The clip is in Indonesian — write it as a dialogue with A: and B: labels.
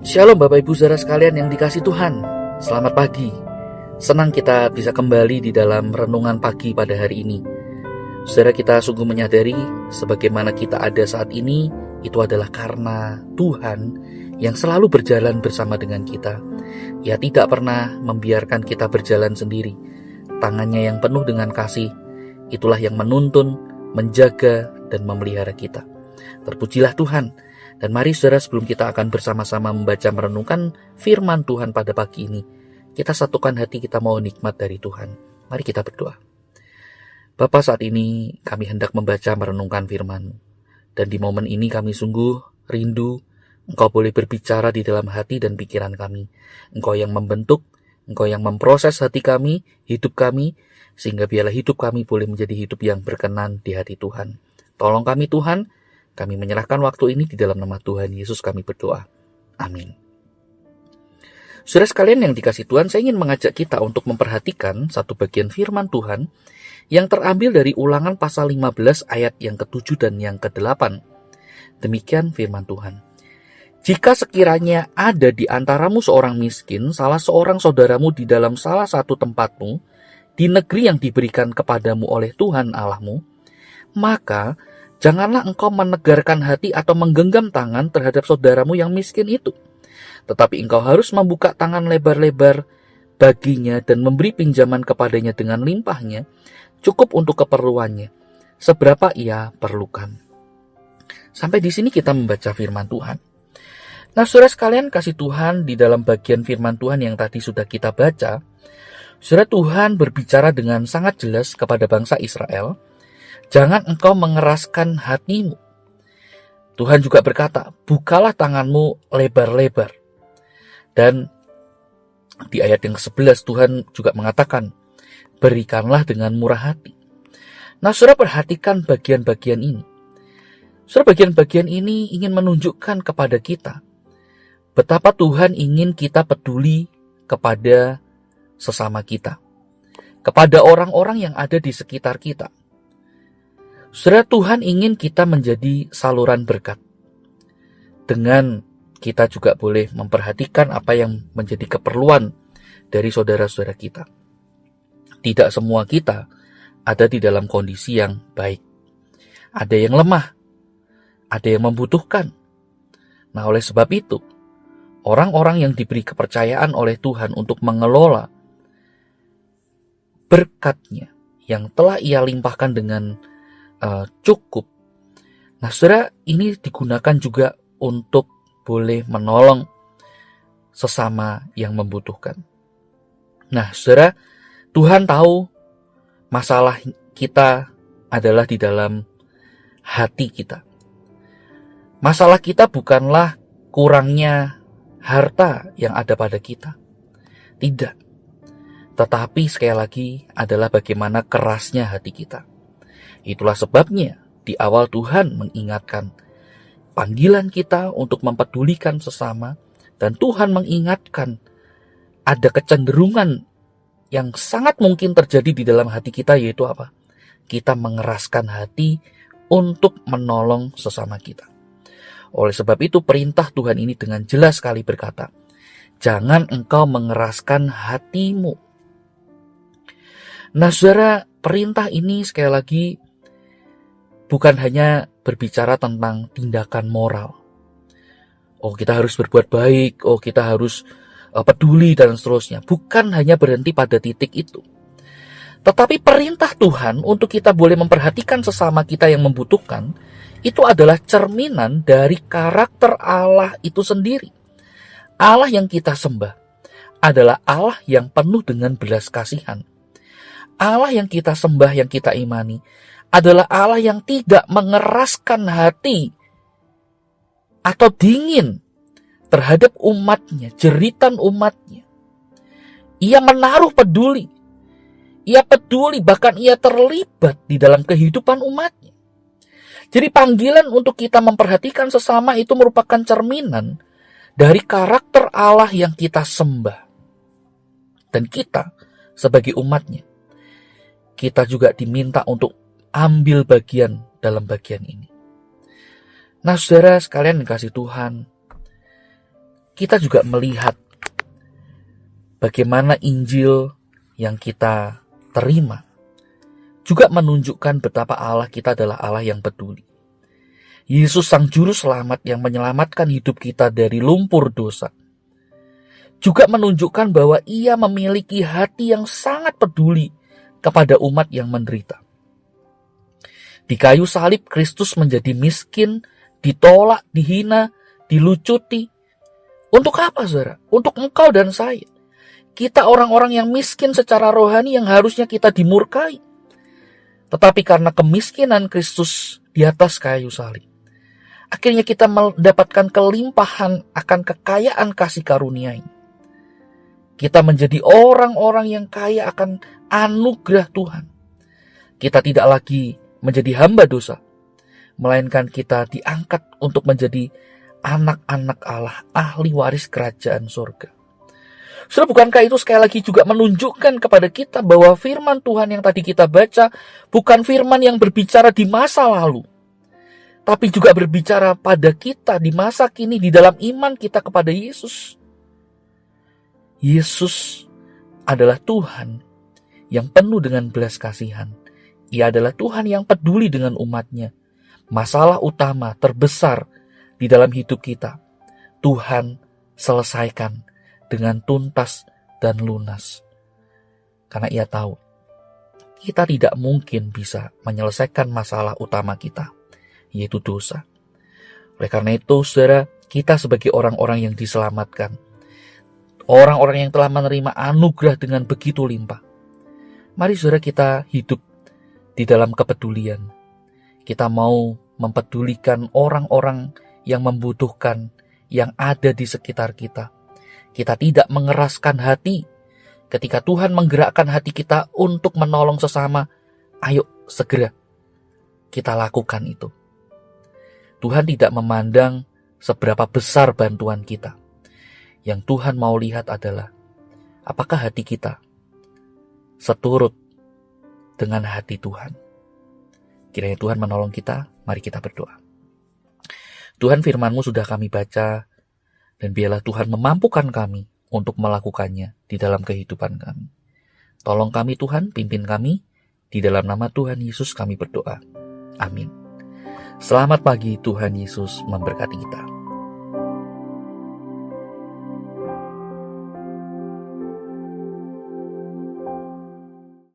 A: Shalom Bapak Ibu Saudara sekalian yang dikasihi Tuhan. Selamat pagi. Senang kita bisa kembali di dalam renungan pagi pada hari ini. Saudara, kita sungguh menyadari sebagaimana kita ada saat ini itu adalah karena Tuhan yang selalu berjalan bersama dengan kita. Ia tidak pernah membiarkan kita berjalan sendiri. Tangannya yang penuh dengan kasih, itulah yang menuntun, menjaga, dan memelihara kita. Terpujilah Tuhan. Dan mari saudara, sebelum kita akan bersama-sama membaca merenungkan firman Tuhan pada pagi ini, kita satukan hati kita mau nikmat dari Tuhan. Mari kita berdoa. Bapa, saat ini kami hendak membaca merenungkan firman-Mu. Dan di momen ini kami sungguh rindu Engkau boleh berbicara di dalam hati dan pikiran kami. Engkau yang membentuk, Engkau yang memproses hati kami, hidup kami, sehingga biarlah hidup kami boleh menjadi hidup yang berkenan di hati Tuhan. Tolong kami Tuhan. Kami menyerahkan waktu ini di dalam nama Tuhan Yesus kami berdoa. Amin. Saudara sekalian yang dikasihi Tuhan, saya ingin mengajak kita untuk memperhatikan satu bagian firman Tuhan yang terambil dari Ulangan pasal 15 ayat yang ke-7 dan yang ke-8. Demikian firman Tuhan. Jika sekiranya ada di antaramu seorang miskin, salah seorang saudaramu di dalam salah satu tempatmu, di negeri yang diberikan kepadamu oleh Tuhan Allahmu, maka janganlah engkau menegarkan hati atau menggenggam tangan terhadap saudaramu yang miskin itu. Tetapi engkau harus membuka tangan lebar-lebar baginya dan memberi pinjaman kepadanya dengan limpahnya, cukup untuk keperluannya, seberapa ia perlukan. Sampai di sini kita membaca firman Tuhan. Nah, saudara sekalian kasih Tuhan, di dalam bagian firman Tuhan yang tadi sudah kita baca, saudara, Tuhan berbicara dengan sangat jelas kepada bangsa Israel. Jangan engkau mengeraskan hatimu. Tuhan juga berkata, bukalah tanganmu lebar-lebar. Dan di ayat yang ke-11 Tuhan juga mengatakan, berikanlah dengan murah hati. Nah, saudara, perhatikan bagian-bagian ini. Saudara, bagian-bagian ini ingin menunjukkan kepada kita betapa Tuhan ingin kita peduli kepada sesama kita, kepada orang-orang yang ada di sekitar kita. Saudara, Tuhan ingin kita menjadi saluran berkat. Dengan kita juga boleh memperhatikan apa yang menjadi keperluan dari saudara-saudara kita. Tidak semua kita ada di dalam kondisi yang baik. Ada yang lemah, ada yang membutuhkan. Nah, oleh sebab itu, orang-orang yang diberi kepercayaan oleh Tuhan untuk mengelola berkat-Nya yang telah Ia limpahkan dengan cukup. Nah, saudara, ini digunakan juga untuk boleh menolong sesama yang membutuhkan. Nah, saudara, Tuhan tahu masalah kita adalah di dalam hati kita. Masalah kita bukanlah kurangnya harta yang ada pada kita. Tidak. Tetapi sekali lagi adalah bagaimana kerasnya hati kita. Itulah sebabnya di awal Tuhan mengingatkan panggilan kita untuk mempedulikan sesama, dan Tuhan mengingatkan ada kecenderungan yang sangat mungkin terjadi di dalam hati kita, yaitu apa? Kita mengeraskan hati untuk menolong sesama kita. Oleh sebab itu perintah Tuhan ini dengan jelas sekali berkata, jangan engkau mengeraskan hatimu. Nah, saudara, perintah ini sekali lagi bukan hanya berbicara tentang tindakan moral. Oh, kita harus berbuat baik, oh kita harus peduli dan seterusnya. Bukan hanya berhenti pada titik itu. Tetapi perintah Tuhan untuk kita boleh memperhatikan sesama kita yang membutuhkan, itu adalah cerminan dari karakter Allah itu sendiri. Allah yang kita sembah adalah Allah yang penuh dengan belas kasihan. Allah yang kita sembah, yang kita imani, adalah Allah yang tidak mengeraskan hati atau dingin terhadap umatnya, jeritan umatnya. Ia menaruh peduli. Ia peduli, bahkan ia terlibat di dalam kehidupan umatnya. Jadi panggilan untuk kita memperhatikan sesama itu merupakan cerminan dari karakter Allah yang kita sembah. Dan kita sebagai umatnya, kita juga diminta untuk ambil bagian dalam bagian ini. Nah, saudara sekalian dikasih Tuhan, kita juga melihat bagaimana Injil yang kita terima juga menunjukkan betapa Allah kita adalah Allah yang peduli. Yesus Sang Juru Selamat yang menyelamatkan hidup kita dari lumpur dosa juga menunjukkan bahwa Ia memiliki hati yang sangat peduli kepada umat yang menderita. Di kayu salib Kristus menjadi miskin, ditolak, dihina, dilucuti. Untuk apa, saudara? Untuk engkau dan saya. Kita orang-orang yang miskin secara rohani yang harusnya kita dimurkai. Tetapi karena kemiskinan Kristus di atas kayu salib, akhirnya kita mendapatkan kelimpahan akan kekayaan kasih karunia ini. Kita menjadi orang-orang yang kaya akan anugerah Tuhan. Kita tidak lagi menjadi hamba dosa, melainkan kita diangkat untuk menjadi anak-anak Allah, ahli waris kerajaan surga. Saudara, bukankah itu sekali lagi juga menunjukkan kepada kita bahwa firman Tuhan yang tadi kita baca bukan firman yang berbicara di masa lalu, tapi juga berbicara pada kita di masa kini di dalam iman kita kepada Yesus. Yesus adalah Tuhan yang penuh dengan belas kasihan. Ia adalah Tuhan yang peduli dengan umatnya. Masalah utama terbesar di dalam hidup kita, Tuhan selesaikan dengan tuntas dan lunas. Karena Ia tahu, kita tidak mungkin bisa menyelesaikan masalah utama kita, yaitu dosa. Oleh karena itu, saudara, kita sebagai orang-orang yang diselamatkan, orang-orang yang telah menerima anugerah dengan begitu limpah, mari saudara kita hidup di dalam kepedulian. Kita mau mempedulikan orang-orang yang membutuhkan, yang ada di sekitar kita. Kita tidak mengeraskan hati. Ketika Tuhan menggerakkan hati kita untuk menolong sesama, ayo segera kita lakukan itu. Tuhan tidak memandang seberapa besar bantuan kita. Yang Tuhan mau lihat adalah apakah hati kita seturut dengan hati Tuhan. Kiranya Tuhan menolong kita, mari kita berdoa. Tuhan, firman-Mu sudah kami baca, dan biarlah Tuhan memampukan kami untuk melakukannya di dalam kehidupan kami. Tolong kami Tuhan, pimpin kami, di dalam nama Tuhan Yesus kami berdoa. Amin. Selamat pagi, Tuhan Yesus memberkati kita.